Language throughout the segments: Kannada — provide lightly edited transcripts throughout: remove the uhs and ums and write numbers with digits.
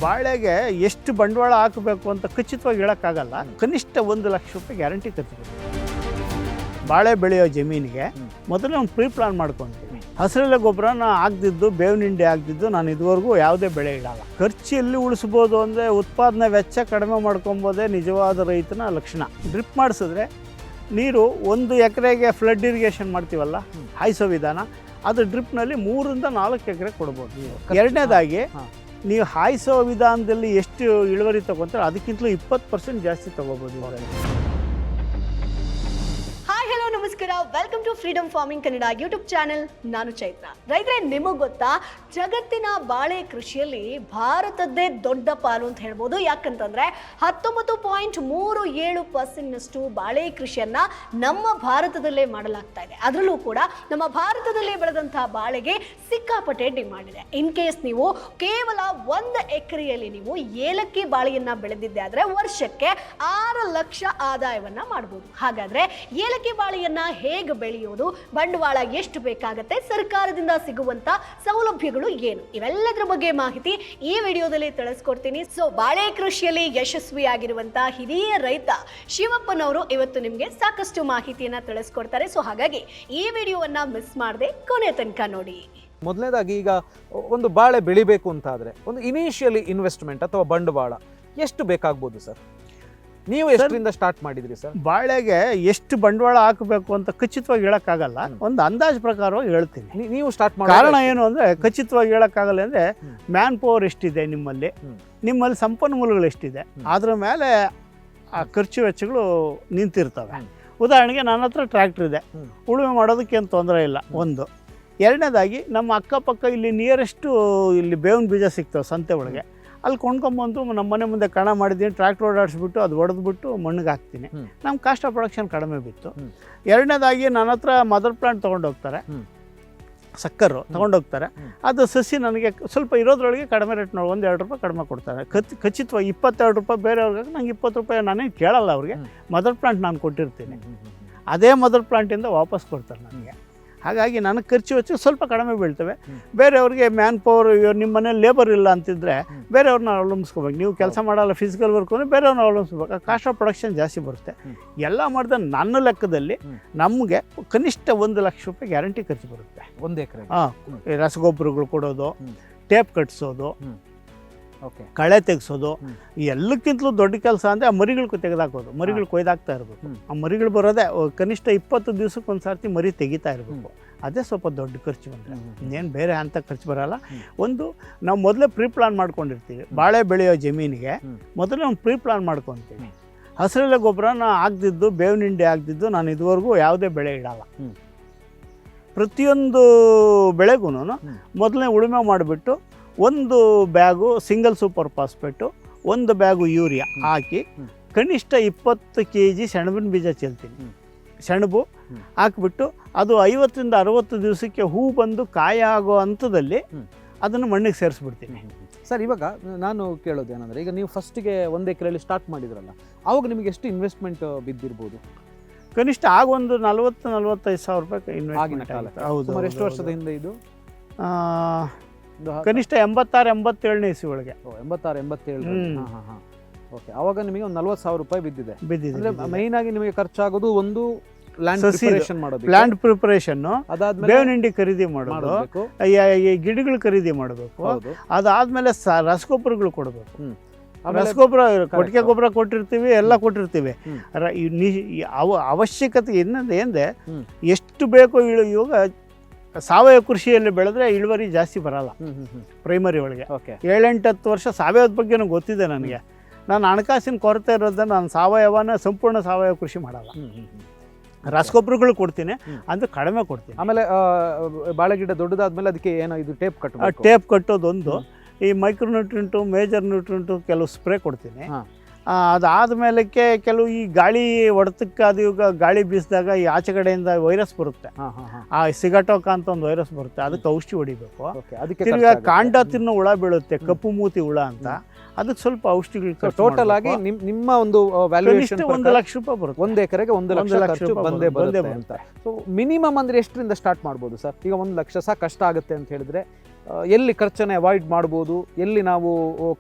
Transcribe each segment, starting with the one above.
ಬಾಳೆಗೆ ಎಷ್ಟು ಬಂಡವಾಳ ಹಾಕಬೇಕು ಅಂತ ಖಚಿತವಾಗಿ ಹೇಳೋಕ್ಕಾಗಲ್ಲ. ಕನಿಷ್ಠ 1 ಲಕ್ಷ ರೂಪಾಯಿ ಗ್ಯಾರಂಟಿ ಖರ್ಚು ಬರುತ್ತೆ. ಬಾಳೆ ಬೆಳೆಯೋ ಜಮೀನಿಗೆ ಮೊದಲೇ ಒಂದು ಪ್ರೀ ಪ್ಲಾನ್ ಮಾಡ್ಕೊತೀವಿ. ಹಸಿರೆಲೆ ಗೊಬ್ಬರನ ಹಾಕ್ದಿದ್ದು, ಬೇವಿನ ಹಿಂಡಿ ಹಾಕ್ದಿದ್ದು ನಾನು ಇದುವರೆಗೂ ಯಾವುದೇ ಬೆಳೆ ಇಡಲ್ಲ. ಖರ್ಚು ಎಲ್ಲಿ ಉಳಿಸ್ಬೋದು ಅಂದರೆ ಉತ್ಪಾದನೆ ವೆಚ್ಚ ಕಡಿಮೆ ಮಾಡ್ಕೊಬೋದೇ ನಿಜವಾದ ರೈತನ ಲಕ್ಷಣ. ಡ್ರಿಪ್ ಮಾಡಿಸಿದ್ರೆ ನೀರು 1 ಎಕರೆಗೆ ಫ್ಲಡ್ ಇರಿಗೇಷನ್ ಮಾಡ್ತೀವಲ್ಲ, ಹಾಯಿಸೋ ವಿಧಾನ, ಅದು ಡ್ರಿಪ್ನಲ್ಲಿ 3 ರಿಂದ 4 ಎಕರೆ ಕೊಡ್ಬೋದು. ಎರಡನೇದಾಗಿ ನೀವು ಹಾಯಿಸೋ ವಿಧಾನದಲ್ಲಿ ಎಷ್ಟು ಇಳುವರಿ ತೊಗೊತಾರೆ ಅದಕ್ಕಿಂತಲೂ 20% ಜಾಸ್ತಿ ತೊಗೋಬೋದು. ನಮಸ್ಕಾರ, welcome to freedom farming Kannada YouTube channel. ನಾನು ಚೈತ್ರ. ರೈತರೇ, ನಿಮಗೆ ಗೊತ್ತಾ, ಜಗತ್ತಿನ ಬಾಳೆ ಕೃಷಿಯಲ್ಲಿ ಭಾರತದ್ದೇ ದೊಡ್ಡ ಪಾಲು ಅಂತ ಹೇಳ್ಬೋದು. ಯಾಕಂತಂದ್ರೆ 19.37% ಬಾಳೆ ಕೃಷಿಯನ್ನ ನಮ್ಮ ಭಾರತದಲ್ಲೇ ಮಾಡಲಾಗ್ತಾ ಇದೆ. ಅದರಲ್ಲೂ ಕೂಡ ನಮ್ಮ ಭಾರತದಲ್ಲೇ ಬೆಳೆದಂತಹ ಬಾಳೆಗೆ ಸಿಕ್ಕಾಪಟ್ಟೆ ಡಿಮಾಂಡ್ ಇದೆ. ಇನ್ ಕೇಸ್ ನೀವು ಕೇವಲ 1 ಎಕರೆಯಲ್ಲಿ ನೀವು ಏಲಕ್ಕಿ ಬಾಳೆಯನ್ನ ಬೆಳೆದಿದ್ದೆ ಆದ್ರೆ ವರ್ಷಕ್ಕೆ 6 ಲಕ್ಷ ಆದಾಯವನ್ನ ಮಾಡಬಹುದು. ಹಾಗಾದ್ರೆ ಏಲಕ್ಕಿ ಬಾಳೆಯನ್ನ ಹೇಗೆ ಬೆಳೆಯೋದು, ಬಂಡವಾಳ ಎಷ್ಟು ಬೇಕಾಗುತ್ತೆ, ಸರ್ಕಾರದಿಂದ ಸಿಗುವಂತ ಸೌಲಭ್ಯಗಳು ಏನು, ಇವೆಲ್ಲದರ ಬಗ್ಗೆ ಮಾಹಿತಿ ಈ ವಿಡಿಯೋದಲ್ಲಿ ತಿಳಿಸ್ಕೊಡ್ತೀನಿ. ಸೊ ಬಾಳೆ ಕೃಷಿಯಲ್ಲಿ ಯಶಸ್ವಿಯಾಗಿರುವಂತಹ ಹಿರಿಯ ರೈತ ಶಿವಪ್ಪನವರು ಇವತ್ತು ನಿಮಗೆ ಸಾಕಷ್ಟು ಮಾಹಿತಿಯನ್ನ ತಿಳಿಸ್ಕೊಡ್ತಾರೆ. ಸೊ ಹಾಗಾಗಿ ಈ ವಿಡಿಯೋವನ್ನ ಮಿಸ್ ಮಾಡದೆ ಕೊನೆ ತನಕ ನೋಡಿ. ಮೊದಲನೇದಾಗಿ, ಈಗ ಒಂದು ಬಾಳೆ ಬೆಳಿಬೇಕು ಅಂತ ಆದ್ರೆ ಒಂದು ಇನಿಷಿಯಲಿ ಇನ್ವೆಸ್ಟ್ಮೆಂಟ್ ಅಥವಾ ಬಂಡವಾಳ ಎಷ್ಟು ಬೇಕಾಗ್ಬೋದು ಸರ್? ನೀವು ಎಷ್ಟರಿಂದ ಸ್ಟಾರ್ಟ್ ಮಾಡಿದ್ರಿ ಸರ್? ಬಾಳೆಗೆ ಎಷ್ಟು ಬಂಡವಾಳ ಹಾಕಬೇಕು ಅಂತ ಖಚಿತವಾಗಿ ಹೇಳೋಕ್ಕಾಗಲ್ಲ. ಒಂದು ಅಂದಾಜು ಪ್ರಕಾರವಾಗಿ ಹೇಳ್ತೀನಿ. ನೀವು ಸ್ಟಾರ್ಟ್ ಮಾಡಿ ಕಾರಣ ಏನು ಅಂದರೆ, ಖಚಿತವಾಗಿ ಹೇಳೋಕ್ಕಾಗಲ್ಲ ಅಂದರೆ ಮ್ಯಾನ್ ಪವರ್ ಎಷ್ಟಿದೆ ನಿಮ್ಮಲ್ಲಿ ಸಂಪನ್ಮೂಲಗಳು ಎಷ್ಟಿದೆ, ಅದ್ರ ಮೇಲೆ ಆ ಖರ್ಚು ವೆಚ್ಚಗಳು ನಿಂತಿರ್ತವೆ. ಉದಾಹರಣೆಗೆ ನನ್ನ ಹತ್ರ ಟ್ರ್ಯಾಕ್ಟರ್ ಇದೆ, ಉಳುಮೆ ಮಾಡೋದಕ್ಕೇನು ತೊಂದರೆ ಇಲ್ಲ. ಒಂದು. ಎರಡನೇದಾಗಿ ನಮ್ಮ ಅಕ್ಕಪಕ್ಕ ಇಲ್ಲಿ ನಿಯರೆಸ್ಟು ಇಲ್ಲಿ ಬೇವಿನ ಬೀಜ ಸಿಗ್ತವೆ ಸಂತೆ ಒಳಗೆ, ಅಲ್ಲಿ ಕೊಂಡ್ಕೊಂಬಂದು ನಮ್ಮ ಮನೆ ಮುಂದೆ ಕಣ ಮಾಡಿದ್ದೀನಿ, ಟ್ರ್ಯಾಕ್ಟರ್ ಓಡಾಡಿಸ್ಬಿಟ್ಟು ಅದು ಹೊಡೆದ್ಬಿಟ್ಟು ಮಣ್ಣಿಗೆ ಹಾಕ್ತೀನಿ. ನಮ್ಮ ಕಾಸ್ಟ್ ಆಫ್ ಪ್ರೊಡಕ್ಷನ್ ಕಡಿಮೆ ಬಿತ್ತು. ಎರಡನೇದಾಗಿ ನನ್ನ ಹತ್ರ ಮದರ್ ಪ್ಲಾಂಟ್ ತೊಗೊಂಡೋಗ್ತಾರೆ, ಸಕ್ಕರು ತೊಗೊಂಡೋಗ್ತಾರೆ. ಅದು ಸಸಿ ನನಗೆ ಸ್ವಲ್ಪ ಇರೋದ್ರೊಳಗೆ ಕಡಿಮೆ ರೇಟ್ ನೋಡಿ 1-2 ರೂಪಾಯಿ ಕಡಿಮೆ ಕೊಡ್ತಾರೆ. ಖಚಿತವಾಗಿ 22 ರೂಪಾಯಿ ಬೇರೆಯವ್ರಿಗೆ, ನಂಗೆ 20 ರೂಪಾಯಿ ನಾನೇನು ಕೇಳಲ್ಲ ಅವ್ರಿಗೆ. ಮದರ್ ಪ್ಲಾಂಟ್ ನಾನು ಕೊಟ್ಟಿರ್ತೀನಿ, ಅದೇ ಮದರ್ ಪ್ಲಾಂಟಿಂದ ವಾಪಸ್ ಕೊಡ್ತಾರೆ ನನಗೆ. ಹಾಗಾಗಿ ನನಗೆ ಖರ್ಚು ವೆಚ್ಚ ಸ್ವಲ್ಪ ಕಡಿಮೆ ಬೀಳ್ತವೆ. ಬೇರೆಯವ್ರಿಗೆ ಮ್ಯಾನ್ ಪವರ್, ನಿಮ್ಮ ಮನೇಲಿ ಲೇಬರ್ ಇಲ್ಲ ಅಂತಿದ್ರೆ ಬೇರೆಯವ್ರನ್ನ ಅವಲಂಬಿಸ್ಕೋಬೇಕು. ನೀವು ಕೆಲಸ ಮಾಡಲ್ಲ, ಫಿಸಿಕಲ್ ವರ್ಕ್ ಅಂದರೆ ಬೇರೆಯವ್ರನ್ನ ಅವಲಂಬಿಸ್ಬೇಕು. ಕಾಸ್ಟ್ ಆಫ್ ಪ್ರೊಡಕ್ಷನ್ ಜಾಸ್ತಿ ಬರುತ್ತೆ. ಎಲ್ಲ ಮಾಡಿದ ನನ್ನ ಲೆಕ್ಕದಲ್ಲಿ ನಮಗೆ ಕನಿಷ್ಠ 1 ಲಕ್ಷ ರೂಪಾಯಿ ಗ್ಯಾರಂಟಿ ಖರ್ಚು ಬರುತ್ತೆ 1 ಎಕರೆ. ರಸಗೊಬ್ಬರಗಳು ಕೊಡೋದು, ಟೇಪ್ ಕಟ್ಸೋದು, ಕಳೆ ತೆಗೆಸೋದು, ಎಲ್ಲಕ್ಕಿಂತಲೂ ದೊಡ್ಡ ಕೆಲಸ ಅಂದರೆ ಆ ಮರಿಗಳು ತೆಗೆದಾಕೋದು. ಮರಿಗಳು ಕೊಯ್ದಾಕ್ತಾ ಇರಬೇಕು. ಆ ಮರಿಗಳು ಬರೋದೇ ಕನಿಷ್ಠ 20 ದಿವಸಕ್ಕೆ ಒಂದು ಸರ್ತಿ ಮರಿ ತೆಗಿತಾ ಇರಬೇಕು. ಅದೇ ಸ್ವಲ್ಪ ದೊಡ್ಡ ಖರ್ಚು ಬಂದರೆ, ಇನ್ನೇನು ಬೇರೆ ಅಂತ ಖರ್ಚು ಬರೋಲ್ಲ. ಒಂದು, ನಾವು ಮೊದಲೇ ಪ್ರೀ ಪ್ಲಾನ್ ಮಾಡ್ಕೊಂಡಿರ್ತೀವಿ. ಬಾಳೆ ಬೆಳೆಯೋ ಜಮೀನಿಗೆ ಮೊದಲೇ ಒಂದು ಪ್ರೀ ಪ್ಲಾನ್ ಮಾಡ್ಕೊತೀವಿ. ಹಸಿರೆಲೆ ಗೊಬ್ಬರನ ಹಾಕ್ದಿದ್ದು, ಬೇವಿನ ಹಿಂಡಿ ಹಾಕ್ದಿದ್ದು ನಾನು ಇದುವರೆಗೂ ಯಾವುದೇ ಬೆಳೆ ಇಡಲ್ಲ. ಪ್ರತಿಯೊಂದು ಬೆಳೆಗೂ ಮೊದಲನೇ ಉಳುಮೆ ಮಾಡಿಬಿಟ್ಟು 1 bag single super phosphate, 1 bag urea ಹಾಕಿ ಕನಿಷ್ಠ 20 kg ಸೆಣಬಿನ ಬೀಜ ಚೆಲ್ತೀನಿ. ಸೆಣಬು ಹಾಕಿಬಿಟ್ಟು ಅದು 50 ರಿಂದ 60 ದಿವಸಕ್ಕೆ ಹೂ ಬಂದು ಕಾಯ ಆಗೋ ಹಂತದಲ್ಲಿ ಅದನ್ನು ಮಣ್ಣಿಗೆ ಸೇರಿಸ್ಬಿಡ್ತೀನಿ. ಸರ್, ಇವಾಗ ನಾನು ಕೇಳೋದೇನೆಂದರೆ, ಈಗ ನೀವು ಫಸ್ಟಿಗೆ 1 ಎಕರೆಯಲ್ಲಿ ಸ್ಟಾರ್ಟ್ ಮಾಡಿದ್ರಲ್ಲ, ಆವಾಗ ನಿಮಗೆ ಎಷ್ಟು ಇನ್ವೆಸ್ಟ್ಮೆಂಟ್ ಬಿದ್ದಿರ್ಬೋದು? ಕನಿಷ್ಠ ಆಗ ಒಂದು 40-45 ಸಾವಿರ ರೂಪಾಯಿ ಇನ್ವೆಸ್ಟ್ಮೆಂಟ್ ಆಗುತ್ತೆ. ಹೌದು. ಎಷ್ಟು ವರ್ಷದ ಹಿಂದೆ ಇದು? ಕನಿಷ್ಠ 86-87ನೇ ಇಸ್ವಿ ಒಳಗೆ. 86-87. ಓಕೆ. ಆವಾಗ ನಿಮಗೆ ಒಂದು 40,000 ರೂಪಾಯಿ ಬಿದ್ದಿದೆ. ಅಂದ್ರೆ ಮೈನ್ ಆಗಿ ನಿಮಗೆ ಖರ್ಚಾಗೋದು ಒಂದು ಲ್ಯಾಂಡ್ ಪ್ರಿಪರೇಷನ್ ಮಾಡೋದು, ಲ್ಯಾಂಡ್ ಪ್ರಿಪರೇಷನ್, ಅದಾದ್ಮೇಲೆ ಬೇವಿನ ಹಿಂಡಿ ಖರೀದಿ ಮಾಡೋದು, ಗಿಡಗಳು ಖರೀದಿ ಮಾಡಬೇಕು, ಅದಾದ್ಮೇಲೆ ರಸಗೊಬ್ಬರಗಳು ಕೊಡಬೇಕು. ರಸಗೊಬ್ಬರ, ಕೊಟ್ಟಿಗೆ ಗೊಬ್ಬರ ಕೊಟ್ಟಿರ್ತೀವಿ, ಎಲ್ಲ ಕೊಟ್ಟಿರ್ತೀವಿ. ಅವಶ್ಯಕತೆ ಏನಂದ್ರೆ ಎಷ್ಟು ಬೇಕೋ ಇವಾಗ ಸಾವಯವ ಕೃಷಿಯಲ್ಲಿ ಬೆಳೆದ್ರೆ ಇಳುವರಿ ಜಾಸ್ತಿ ಬರಲ್ಲ. ಪ್ರೈಮರಿ ಒಳಗೆ 7-8 ವರ್ಷ ಸಾವಯವದ ಬಗ್ಗೆ ಗೊತ್ತಿದೆ ನನಗೆ. ನಾನು ಹಣಕಾಸಿನ ಕೊರತೆ ಇರೋದನ್ನ ನಾನು ಸಾವಯವನ ಸಂಪೂರ್ಣ ಸಾವಯವ ಕೃಷಿ ಮಾಡಲ್ಲ. ರಸಗೊಬ್ಬರಗಳು ಕೊಡ್ತೀನಿ, ಅಂದ್ರೆ ಕಡಿಮೆ ಕೊಡ್ತೀನಿ. ಆಮೇಲೆ ಬಾಳೆ ಗಿಡ ದೊಡ್ಡದಾದ್ಮೇಲೆ ಅದಕ್ಕೆ ಏನೋ ಇದು ಟೇಪ್ ಕಟ್ಟೋದೊಂದು, ಈ ಮೈಕ್ರೋ ನ್ಯೂಟ್ರಿಯೆಂಟು, ಮೇಜರ್ ನ್ಯೂಟ್ರಿಯೆಂಟು ಕೆಲವು ಸ್ಪ್ರೇ ಕೊಡ್ತೀನಿ. ಅದಾದ್ಮೇಲೆ ಕೆಲವು ಈ ಗಾಳಿ ಹೊಡೆತಕ್ಕೆ, ಅದು ಈಗ ಗಾಳಿ ಬೀಸಿದಾಗ ಈ ಆಚೆ ಕಡೆಯಿಂದ ವೈರಸ್ ಬರುತ್ತೆ, ಆ ಸಿಗಟೋಕ ಅಂತ ಒಂದು ವೈರಸ್ ಬರುತ್ತೆ, ಅದಕ್ಕೆ ಔಷಧಿ ಹೊಡಿಬೇಕು. ತಿರ್ಗಾ ಕಾಂಡ ತಿನ್ನೋ ಹುಳ ಬೀಳುತ್ತೆ, ಕಪ್ಪು ಮೂತಿ ಹುಳ ಅಂತ, ಅದಕ್ಕೆ ಸ್ವಲ್ಪ ಔಷಧಿಗಳು. ಟೋಟಲ್ ಆಗಿ ನಿಮ್ಮ ಒಂದು ವ್ಯಾಲ್ಯೂಯೇಷನ್ 1 ಲಕ್ಷ ರೂಪಾಯಿ ಬರುತ್ತೆ. 1 ಎಕರೆಗೆ 1 ಲಕ್ಷ ಖರ್ಚು ಬಂದೇ ಅಂತ. ಸೊ ಮಿನಿಮಮ್ ಅಂದ್ರೆ ಎಷ್ಟರಿಂದ ಸ್ಟಾರ್ಟ್ ಮಾಡ್ಬೋದು ಸರ್? ಈಗ 1 ಲಕ್ಷ ಸಹ ಕಷ್ಟ ಆಗುತ್ತೆ ಅಂತ ಹೇಳಿದ್ರೆ ಎಲ್ಲಿ ಖರ್ಚನ್ನು ಅವಾಯ್ಡ್ ಮಾಡ್ಬೋದು, ಎಲ್ಲಿ ನಾವು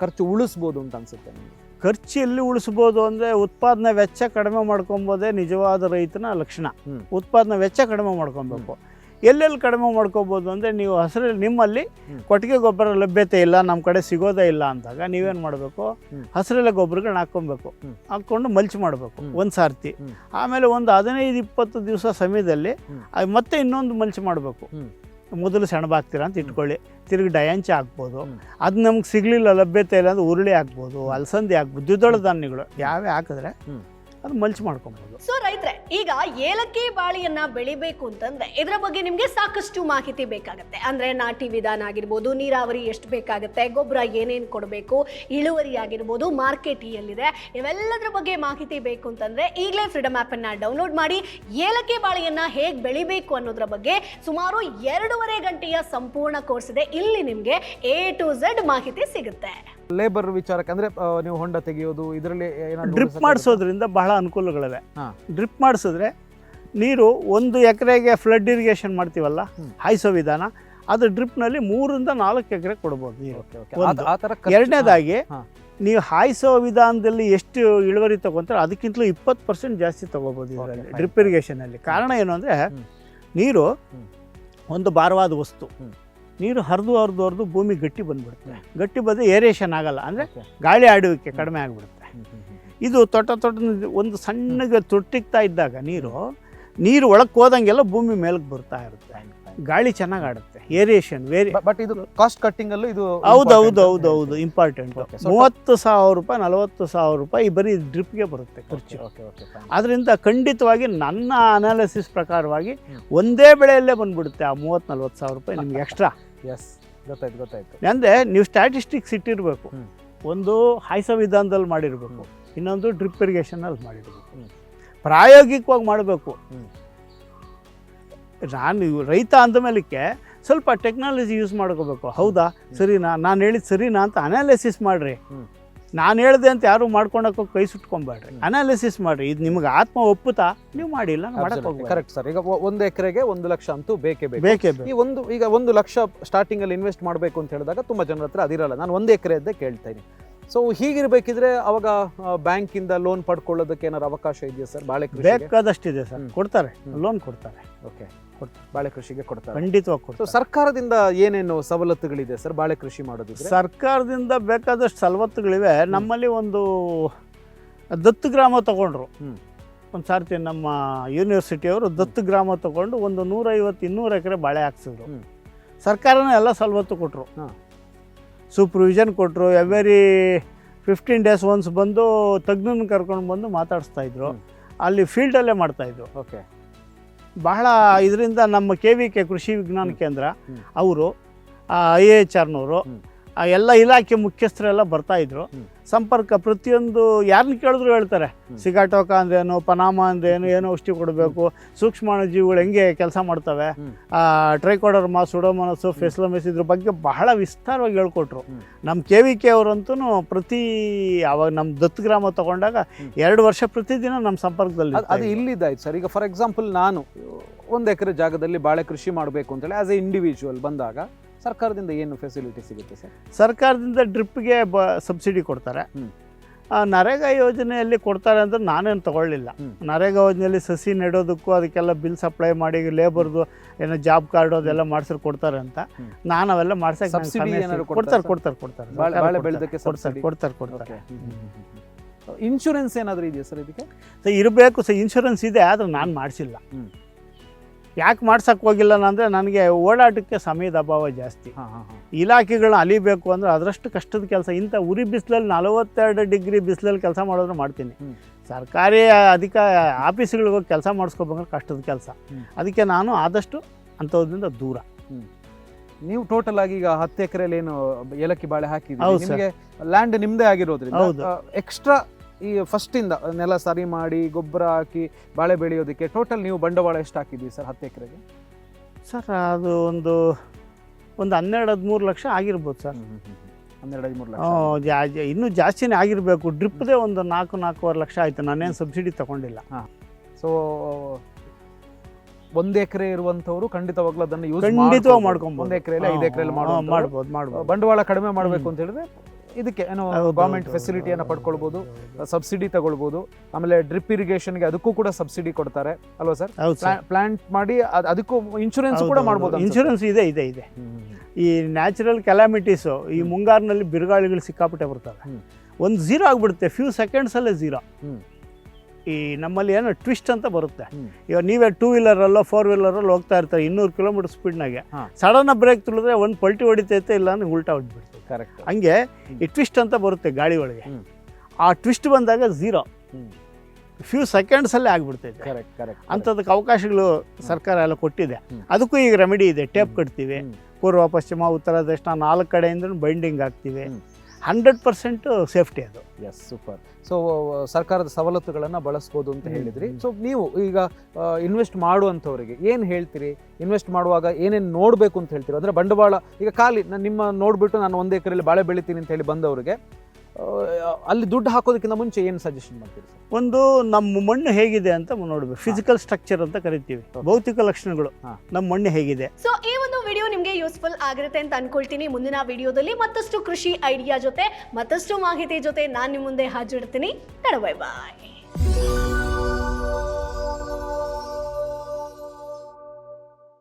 ಖರ್ಚು ಉಳಿಸ್ಬೋದು ಅಂತ ಅನ್ಸುತ್ತೆ ನಿಮಗೆ? ಖರ್ಚು ಎಲ್ಲಿ ಉಳಿಸ್ಬೋದು ಅಂದರೆ ಉತ್ಪಾದನಾ ವೆಚ್ಚ ಕಡಿಮೆ ಮಾಡ್ಕೊಬೋದೇ ನಿಜವಾದ ರೈತನ ಲಕ್ಷಣ. ಉತ್ಪಾದನಾ ವೆಚ್ಚ ಕಡಿಮೆ ಮಾಡ್ಕೊಬೇಕು. ಎಲ್ಲೆಲ್ಲಿ ಕಡಿಮೆ ಮಾಡ್ಕೋಬೋದು ಅಂದರೆ, ನೀವು ಹಸಿರಲ್ಲಿ ನಿಮ್ಮಲ್ಲಿ ಕೊಟ್ಟಿಗೆ ಗೊಬ್ಬರ ಲಭ್ಯತೆ ಇಲ್ಲ, ನಮ್ಮ ಕಡೆ ಸಿಗೋದೇ ಇಲ್ಲ ಅಂದಾಗ ನೀವೇನು ಮಾಡಬೇಕು, ಹಸಿರೆಲೆ ಗೊಬ್ಬರಗಳನ್ನ ಹಾಕ್ಕೊಂಡು ಮಲ್ಚ್ ಮಾಡಬೇಕು ಒಂದು ಸಾರ್ತಿ. ಆಮೇಲೆ ಒಂದು 15-20 ದಿವಸ ಸಮಯದಲ್ಲಿ ಮತ್ತೆ ಇನ್ನೊಂದು ಮಲ್ಚ್ ಮಾಡಬೇಕು. ಮೊದಲು ಸೆಣಬಾಕ್ತೀರಾ ಅಂತ ಇಟ್ಕೊಳ್ಳಿ, ತಿರುಗಿ ಡಯಾಂಚ ಹಾಕ್ಬೋದು. ಅದು ನಮ್ಗೆ ಸಿಗಲಿಲ್ಲ, ಲಭ್ಯತೆ ಇಲ್ಲ ಅಂದ್ರೆ ಉರುಳಿ ಹಾಕ್ಬೋದು, ಅಲಸಂದಿ ಹಾಕ್ಬೋದು, ದ್ವಿದಳ ಧಾನ್ಯಗಳು ಯಾವೇ ಹಾಕಿದ್ರೆ ಅದು ಮಲ್ಚ್ ಮಾಡ್ಕೊಬೋದು. ಸೊ ರೈತರೆ, ಈಗ ಏಲಕ್ಕಿ ಬಾಳೆಯನ್ನ ಬೆಳಿಬೇಕು ಅಂತಂದ್ರೆ ಇದರ ಬಗ್ಗೆ ನಿಮ್ಗೆ ಸಾಕಷ್ಟು ಮಾಹಿತಿ ಬೇಕಾಗುತ್ತೆ. ಅಂದ್ರೆ ನಾಟಿ ವಿಧಾನ ಆಗಿರ್ಬೋದು, ನೀರಾವರಿ ಎಷ್ಟು ಬೇಕಾಗುತ್ತೆ, ಗೊಬ್ಬರ ಏನೇನು ಕೊಡಬೇಕು, ಇಳುವರಿ ಆಗಿರ್ಬೋದು, ಮಾರ್ಕೆಟ್ ಎಲ್ಲಿದೆ, ಇವೆಲ್ಲದರ ಬಗ್ಗೆ ಮಾಹಿತಿ ಬೇಕು ಅಂತಂದ್ರೆ ಈಗಲೇ ಫ್ರೀಡಮ್ ಆ್ಯಪ್ ಅನ್ನ ಡೌನ್ಲೋಡ್ ಮಾಡಿ ಏಲಕ್ಕಿ ಬಾಳೆಯನ್ನ ಹೇಗೆ ಬೆಳಿಬೇಕು ಅನ್ನೋದ್ರ ಬಗ್ಗೆ ಸುಮಾರು 2.5 ಗಂಟೆಯ ಸಂಪೂರ್ಣ ಕೋರ್ಸ್ ಇದೆ. ಇಲ್ಲಿ ನಿಮ್ಗೆ A to Z ಮಾಹಿತಿ ಸಿಗುತ್ತೆ. ಲೇಬರ್ ವಿಚಾರಕ್ಕೆ ಅಂದ್ರೆ ನೀವು ಹೊಂಡ ತೆಗೆಯೋದು, ಇದರಲ್ಲಿ ಡ್ರಿಪ್ ಮಾಡಿಸೋದ್ರಿಂದ ಬಹಳ ಅನುಕೂಲಗಳಿವೆ. ಡ್ರಿಪ್ ಮಾಡಿಸಿದ್ರೆ ನೀರು 1 ಎಕರೆಗೆ ಫ್ಲಡ್ ಇರಿಗೇಷನ್ ಮಾಡ್ತೀವಲ್ಲ, ಹಾಯಿಸೋ ವಿಧಾನ, ಅದು ಡ್ರಿಪ್ನಲ್ಲಿ 3-4 ಎಕರೆ ಕೊಡ್ಬೋದು ನೀರು. ಎರಡನೇದಾಗಿ ನೀವು ಹಾಯಿಸೋ ವಿಧಾನದಲ್ಲಿ ಎಷ್ಟು ಇಳುವರಿ ತಗೊಂತಾರೆ ಅದಕ್ಕಿಂತಲೂ 20% ಜಾಸ್ತಿ ತಗೋಬೋದು ಇದರಲ್ಲಿ ಡ್ರಿಪ್ ಇರಿಗೇಷನಲ್ಲಿ. ಕಾರಣ ಏನು ಅಂದರೆ, ನೀರು ಒಂದು ಭಾರವಾದ ವಸ್ತು. ನೀರು ಹರಿದು ಭೂಮಿ ಗಟ್ಟಿ ಬಂದ್ಬಿಡುತ್ತೆ. ಗಟ್ಟಿ ಬಂದು ಏರೇಷನ್ ಆಗಲ್ಲ, ಅಂದರೆ ಗಾಳಿ ಆಡುವಿಕೆ ಕಡಿಮೆ ಆಗಿಬಿಡುತ್ತೆ. ಇದು ತೊಟ್ಟ ಒಂದು ಸಣ್ಣಗೆ ತೊಟ್ಟಿಗ್ತಾ ಇದ್ದಾಗ ನೀರು ಒಳಕ್ಕೆ ಹೋದಂಗೆಲ್ಲ ಭೂಮಿ ಮೇಲಕ್ಕೆ ಬರ್ತಾ ಇರುತ್ತೆ, ಗಾಳಿ ಚೆನ್ನಾಗಿ ಆಡುತ್ತೆ, ಏರಿಯೇಷನ್ ಬಟ್ ಇದು ಕಾಸ್ಟ್ ಕಟ್ಟಿಂಗ್ ಅಲ್ಲೂ ಇದು ಹೌದು ಇಂಪಾರ್ಟೆಂಟ್. 30,000 ರೂಪಾಯಿ 40,000 ರೂಪಾಯಿ ಬರೀ ಡ್ರಿಪ್ಗೆ ಬರುತ್ತೆ ಖರ್ಚು. ಅದರಿಂದ ಖಂಡಿತವಾಗಿ ನನ್ನ ಅನಾಲಿಸಿಸ್ ಪ್ರಕಾರವಾಗಿ ಒಂದೇ ಬೆಳೆಯಲ್ಲೇ ಬಂದ್ಬಿಡುತ್ತೆ ಆ 30,000-40,000 ರೂಪಾಯಿ ನಿಮ್ಗೆ ಎಕ್ಸ್ಟ್ರಾ. ಗೊತ್ತಾಯ್ತು. ಅಂದರೆ ನೀವು ಸ್ಟ್ಯಾಟಿಸ್ಟಿಕ್ಸ್ ಇಟ್ಟಿರಬೇಕು. ಒಂದು ಹಾಯಿಸೋ ವಿಧಾನದಲ್ಲಿ ಮಾಡಿರಬೇಕು, ಇನ್ನೊಂದು ಡ್ರಿಪ್ ಇರಿಗೇಷನಲ್ಲಿ ಮಾಡಿರಬೇಕು, ಪ್ರಾಯೋಗಿಕವಾಗಿ ಮಾಡಬೇಕು. ನಾನು ರೈತ ಅಂದ ಮೇಲಕ್ಕೆ ಸ್ವಲ್ಪ ಟೆಕ್ನಾಲಜಿ ಯೂಸ್ ಮಾಡ್ಕೋಬೇಕು. ಹೌದಾ, ಸರಿನಾ, ನಾನು ಹೇಳಿದ್ದು ಸರಿನಾ ಅಂತ ಅನಾಲಿಸಿಸ್ ಮಾಡಿರಿ. ನಾನು ಹೇಳಿದೆ ಅಂತ ಯಾರು ಮಾಡ್ಕೊಳಕ್ಕೆ ಕೈ ಸುಟ್ಕೊಂಬೇಡ್ರಿ, ಅನಾಲಿಸಿಸ್ ಮಾಡಿರಿ. ಇದು ನಿಮ್ಗೆ ಆತ್ಮ ಒಪ್ಪುತ್ತಾ ನೀವು ಮಾಡಿಲ್ಲ ಮಾಡಕ್ಕೆ ಹೋಗ್ಬೇಕು. Correct sir. ಈಗ 1 ಎಕರೆಗೆ 1 ಲಕ್ಷ ಅಂತೂ ಬೇಕೇ ಈಗ 1 ಲಕ್ಷ ಸ್ಟಾರ್ಟಿಂಗ್ ಅಲ್ಲಿ ಇನ್ವೆಸ್ಟ್ ಮಾಡಬೇಕು ಅಂತ ಹೇಳಿದಾಗ ತುಂಬಾ ಜನರ ಹತ್ರ ಅದಿರಲ್ಲ. ನಾನು 1 ಎಕರೆದ್ದೇ ಕೇಳ್ತೇನೆ. ಸೊ ಹೀಗಿರ್ಬೇಕಿದ್ರೆ ಅವಾಗ ಬ್ಯಾಂಕಿಂದ ಲೋನ್ ಪಡ್ಕೊಳ್ಳೋದಕ್ಕೆ ಏನಾದ್ರು ಅವಕಾಶ ಇದೆಯಾ ಸರ್? ಬಾಳೆ ಕೃಷಿ ಬೇಕಾದಷ್ಟಿದೆ ಸರ್, ಕೊಡ್ತಾರೆ, ಲೋನ್ ಕೊಡ್ತಾರೆ. ಓಕೆ, ಬಾಳೆ ಕೃಷಿಗೆ ಕೊಡ್ತಾರೆ, ಖಂಡಿತವಾಗಿ ಕೊಡ್ತಾರೆ. ಸರ್ಕಾರದಿಂದ ಏನೇನು ಸವಲತ್ತುಗಳಿದೆ ಸರ್ ಬಾಳೆ ಕೃಷಿ ಮಾಡೋದಿದ್ರೆ? ಸರ್ಕಾರದಿಂದ ಬೇಕಾದಷ್ಟು ಸವಲತ್ತುಗಳಿವೆ. ನಮ್ಮಲ್ಲಿ ಒಂದು ದತ್ತು ಗ್ರಾಮ ತಗೊಂಡ್ರು ಒಂದು ಸಾರ್ತಿ, ನಮ್ಮ ಯೂನಿವರ್ಸಿಟಿಯವರು ದತ್ತು ಗ್ರಾಮ ತಗೊಂಡು ಒಂದು 150-200 ಎಕರೆ ಬಾಳೆ ಹಾಕ್ಸಿದ್ರು. ಸರ್ಕಾರನೇ ಎಲ್ಲ ಸವಲತ್ತು ಕೊಟ್ಟರು, ಸೂಪರ್ವಿಷನ್ ಕೊಟ್ಟರು. ಎವ್ರಿ 15 days ಒನ್ಸ್ ಬಂದು ತಜ್ಞನ ಕರ್ಕೊಂಡು ಬಂದು ಮಾತಾಡಿಸ್ತಾಯಿದ್ರು. ಅಲ್ಲಿ ಫೀಲ್ಡಲ್ಲೇ ಮಾಡ್ತಾಯಿದ್ರು. ಓಕೆ, ಬಹಳ ಇದರಿಂದ ನಮ್ಮ KVK ಕೃಷಿ ವಿಜ್ಞಾನ ಕೇಂದ್ರ ಅವರು, IAHRನವರು, ಎಲ್ಲ ಇಲಾಖೆ ಮುಖ್ಯಸ್ಥರೆಲ್ಲ ಬರ್ತಾಯಿದ್ರು. ಸಂಪರ್ಕ ಪ್ರತಿಯೊಂದು ಯಾರನ್ನ ಕೇಳಿದ್ರು ಹೇಳ್ತಾರೆ. ಸಿಗಾಟೋಕ ಅಂದ್ರೇನು, ಪನಾಮ ಅಂದ್ರೇನು, ಏನೋ ಔಷಧಿ ಕೊಡಬೇಕು, ಸೂಕ್ಷ್ಮಾಣುಜೀವಿಗಳು ಹೆಂಗೆ ಕೆಲಸ ಮಾಡ್ತವೆ, ಟ್ರೈಕೋಡರ್ಮಾ, ಸುಡೋಮೋನಸ್, ಫೆಸ್ಲೋಮೆಸ್, ಇದ್ರ ಬಗ್ಗೆ ಬಹಳ ವಿಸ್ತಾರವಾಗಿ ಹೇಳ್ಕೊಟ್ರು. ನಮ್ಮ KVK ಅವರಂತೂ ಅವಾಗ ನಮ್ಮ ದತ್ತು ಗ್ರಾಮ ತಗೊಂಡಾಗ 2 ವರ್ಷ ಪ್ರತಿದಿನ ನಮ್ಮ ಸಂಪರ್ಕದಲ್ಲಿ. ಅದು ಇಲ್ಲಿದ್ದಾಯ್ತು ಸರ್. ಈಗ ಫಾರ್ ಎಕ್ಸಾಂಪಲ್ ನಾನು 1 ಎಕರೆ ಜಾಗದಲ್ಲಿ ಬಾಳೆ ಕೃಷಿ ಮಾಡಬೇಕು ಅಂತೇಳಿ ಆಸ್ ಎ ಇಂಡಿವಿಜುವಲ್ ಬಂದಾಗ ಸರ್ಕಾರದಿಂದ ಏನು ಫೆಸಿಲಿಟಿ ಸಿಗುತ್ತೆ ಸರ್? ಸರ್ಕಾರದಿಂದ ಡ್ರಿಪ್ಗೆ ಸಬ್ಸಿಡಿ ಕೊಡ್ತಾರೆ. ನರೇಗಾ ಯೋಜನೆಯಲ್ಲಿ ಕೊಡ್ತಾರೆ ಅಂದ್ರೆ ನಾನೇನು ತಗೊಳ್ಳಿಲ್ಲ. ನರೇಗಾ ಯೋಜನೆಯಲ್ಲಿ ಸಸಿ ನೆಡೋದಕ್ಕೂ ಅದಕ್ಕೆಲ್ಲ ಬಿಲ್ ಸಪ್ಲೈ ಮಾಡಿ ಲೇಬರ್ದು ಏನೋ ಜಾಬ್ ಕಾರ್ಡ್ ಅದೆಲ್ಲ ಮಾಡಿಸಿ ಕೊಡ್ತಾರೆ ಅಂತ ನಾನು ಅವೆಲ್ಲ ಮಾಡ್ಸಕ್ಕೆ ಕೊಡ್ತಾರೆ. ಇನ್ಶೂರೆನ್ಸ್ ಏನಾದರೂ ಇದೆಯಾ ಸರ್ ಇದಕ್ಕೆ? ಇರಬೇಕು ಸರ್, ಇನ್ಶೂರೆನ್ಸ್ ಇದೆ, ಆದರೆ ನಾನು ಮಾಡಿಸಿಲ್ಲ. ಯಾಕೆ ಮಾಡ್ಸಕ್ಕೆ ಹೋಗಿಲ್ಲ ಅಂದರೆ ನನಗೆ ಓಡಾಟಕ್ಕೆ ಸಮಯದ ಅಭಾವ ಜಾಸ್ತಿ. ಇಲಾಖೆಗಳನ್ನ ಅಲಿಬೇಕು ಅಂದರೆ ಅದರಷ್ಟು ಕಷ್ಟದ ಕೆಲಸ. ಇಂಥ ಉರಿ ಬಿಸಿಲಲ್ಲಿ 42 ಡಿಗ್ರಿ ಬಿಸಿಲಲ್ಲಿ ಕೆಲಸ ಮಾಡಿದ್ರೆ ಮಾಡ್ತೀನಿ. ಸರ್ಕಾರಿ ಆಫೀಸ್ಗಳಿಗೆ ಹೋಗಿ ಕೆಲಸ ಮಾಡಿಸ್ಕೋಬೇಕಂದ್ರೆ ಕಷ್ಟದ ಕೆಲಸ. ಅದಕ್ಕೆ ನಾನು ಆದಷ್ಟು ಅಂಥದ್ರಿಂದ ದೂರ. ನೀವು ಟೋಟಲ್ ಆಗಿ ಈಗ 10 ಎಕರೆಯಲ್ಲಿ ಏನು ಏಲಕ್ಕಿ ಬಾಳೆ ಹಾಕಿದ್ದೀರಿ, ನಿಮಗೆ ಲ್ಯಾಂಡ್ ನಿಮ್ಮದೇ ಆಗಿರೋದ್ರಿಂದ ಎಕ್ಸ್ಟ್ರಾ ಈ ಫಸ್ಟಿಂದ ನೆಲ ಸರಿ ಮಾಡಿ ಗೊಬ್ಬರ ಹಾಕಿ ಬಾಳೆ ಬೆಳೆಯೋದಕ್ಕೆ ಟೋಟಲ್ ನೀವು ಬಂಡವಾಳ ಎಷ್ಟು ಹಾಕಿದ್ದೀವಿ ಸರ್ 10 ಎಕರೆಗೆ? ಸರ್ ಅದು ಒಂದು 12-13 ಲಕ್ಷ ಆಗಿರ್ಬೋದು ಸರ್. 12-13 ಲಕ್ಷ ಇನ್ನೂ ಜಾಸ್ತಿನೇ ಆಗಿರಬೇಕು. ಡ್ರಿಪ್ದೇ ಒಂದು 4-4.5 ಲಕ್ಷ ಆಯಿತು. ನಾನೇನು ಸಬ್ಸಿಡಿ ತಗೊಂಡಿಲ್ಲ. ಸೊ ಒಂದ್ ಎಕರೆ ಇರುವಂತವ್ರು ಖಂಡಿತವಾಗ್ಲೂ ಅದನ್ನ ಯೂಸ್ ಖಂಡಿತವಾಗಿ ಮಾಡ್ಕೊಬೋದು. 1 ಎಕರೆಯಲ್ಲಿ 5 ಎಕರೆಯಲ್ಲಿ ಮಾಡ್ಬೋದು. ಬಂಡವಾಳ ಕಡಿಮೆ ಮಾಡಬೇಕು ಅಂತ ಹೇಳಿದ್ರೆ ಇದಕ್ಕೆ ಏನೋ ಗವರ್ಮೆಂಟ್ ಫೆಸಿಲಿಟಿಯನ್ನು ಪಡ್ಕೊಳ್ಬೋದು, ಸಬ್ಸಿಡಿ ತಗೊಳ್ಬೋದು. ಆಮೇಲೆ ಡ್ರಿಪ್ ಇರಿಗೇಷನ್ಗೆ ಅದಕ್ಕೂ ಕೂಡ ಸಬ್ಸಿಡಿ ಕೊಡ್ತಾರೆ ಅಲ್ವಾ ಸರ್? ಪ್ಲಾಂಟ್ ಮಾಡಿ ಅದಕ್ಕೂ ಇನ್ಶೂರೆನ್ಸ್ ಕೂಡ ಮಾಡ್ಬೋದು. ಇನ್ಶೂರೆನ್ಸ್ ಇದೆ. ಈ ನ್ಯಾಚುರಲ್ ಕೆಲಾಮಿಟೀಸು, ಈ ಮುಂಗಾರಿನಲ್ಲಿ ಬಿರುಗಾಳಿಗಳು ಸಿಕ್ಕಾಪಟ್ಟೆ ಬರ್ತವೆ, ಒಂದು ಝೀರೋ ಆಗಿಬಿಡುತ್ತೆ, ಫ್ಯೂ ಸೆಕೆಂಡ್ಸಲ್ಲೇ ಝೀರೋ. ಈ ನಮ್ಮಲ್ಲಿ ಏನೋ ಟ್ವಿಸ್ಟ್ ಅಂತ ಬರುತ್ತೆ. ಇವಾಗ ನೀವೇ 2 ವೀಲರಲ್ಲೋ 4 ವೀಲರಲ್ಲಿ ಹೋಗ್ತಾ ಇರ್ತಾರೆ 200 ಕಿಲೋಮೀಟರ್ ಸ್ಪೀಡ್ನಾಗೆ, ಸಡನ್ ಬ್ರೇಕ್ ತುಳಿದ್ರೆ ಒಂದು ಪಲ್ಟಿ ಹೊಡಿತೈತೆ, ಇಲ್ಲ ಅಂದ್ರೆ ಉಲ್ಟಾ ಹೊಡ್ಬಿಡ್ತೈತೆ. ಕರೆಕ್ಟ್. ಹಂಗೆ ಈ ಟ್ವಿಸ್ಟ್ ಅಂತ ಬರುತ್ತೆ ಗಾಡಿ ಒಳಗೆ. ಆ ಟ್ವಿಸ್ಟ್ ಬಂದಾಗ ಝೀರೋ, ಫ್ಯೂ ಸೆಕೆಂಡ್ಸಲ್ಲೇ ಆಗಿಬಿಡ್ತೈತೆ. ಅಂಥದಕ್ಕೆ ಅವಕಾಶಗಳು ಸರ್ಕಾರ ಎಲ್ಲ ಕೊಟ್ಟಿದೆ. ಅದಕ್ಕೂ ಈಗ ರೆಮಿಡಿ ಇದೆ. ಟೇಪ್ ಕಟ್ತೀವಿ, ಪೂರ್ವ ಪಶ್ಚಿಮ ಉತ್ತರ ದಕ್ಷಿಣ 4 ಕಡೆಯಿಂದ ಬೈಂಡಿಂಗ್ ಹಾಕ್ತೀವಿ. 100% ಸೇಫ್ಟಿ ಅದು. S, super. ಸೊ ಸರ್ಕಾರದ ಸವಲತ್ತುಗಳನ್ನು ಬಳಸ್ಬೋದು ಅಂತ ಹೇಳಿದ್ರಿ. ಸೊ ನೀವು ಈಗ ಇನ್ವೆಸ್ಟ್ ಮಾಡುವಂಥವ್ರಿಗೆ ಏನು ಹೇಳ್ತೀರಿ? ಇನ್ವೆಸ್ಟ್ ಮಾಡುವಾಗ ಏನೇನು ನೋಡಬೇಕು ಅಂತ ಹೇಳ್ತೀರಿ? ಅಂದರೆ ಬಂಡವಾಳ ಈಗ ಖಾಲಿ ನಿಮ್ಮ ನೋಡಿಬಿಟ್ಟು ನಾನು 1 ಎಕರೆಯಲ್ಲಿ ಬಾಳೆ ಬೆಳಿತೀನಿ ಅಂತ ಹೇಳಿ ಬಂದವರಿಗೆ ಅಲ್ಲಿ ದುಡ್ಡು ಹಾಕೋದಕ್ಕಿಂತ ಮುಂಚೆ ಏನು ಸಜೆಷನ್ ಮಾಡ್ತೀರಿ? ಒಂದು ನಮ್ಮ ಮಣ್ಣು ಹೇಗಿದೆ ಅಂತ ನೋಡಬೇಕು. ಫಿಸಿಕಲ್ ಸ್ಟ್ರಕ್ಚರ್ ಅಂತ ಕರಿತೀವಿ, ಭೌತಿಕ ಲಕ್ಷಣಗಳು, ನಮ್ಮ ಮಣ್ಣು ಹೇಗಿದೆ. ಸೊ ಈ ಒಂದು ವಿಡಿಯೋ ನಿಮಗೆ ಯೂಸ್ಫುಲ್ ಆಗಿರುತ್ತೆ ಅಂತ ಅನ್ಕೊಳ್ತೀನಿ. ಮುಂದಿನ ವಿಡಿಯೋದಲ್ಲಿ ಮತ್ತಷ್ಟು ಕೃಷಿ ಐಡಿಯಾ ಜೊತೆ, ಮತ್ತಷ್ಟು ಮಾಹಿತಿ ಜೊತೆ ನಾನು ನಿಮ್ಮ ಮುಂದೆ ಹಾಜರಿರ್ತೀನಿ. Bye bye.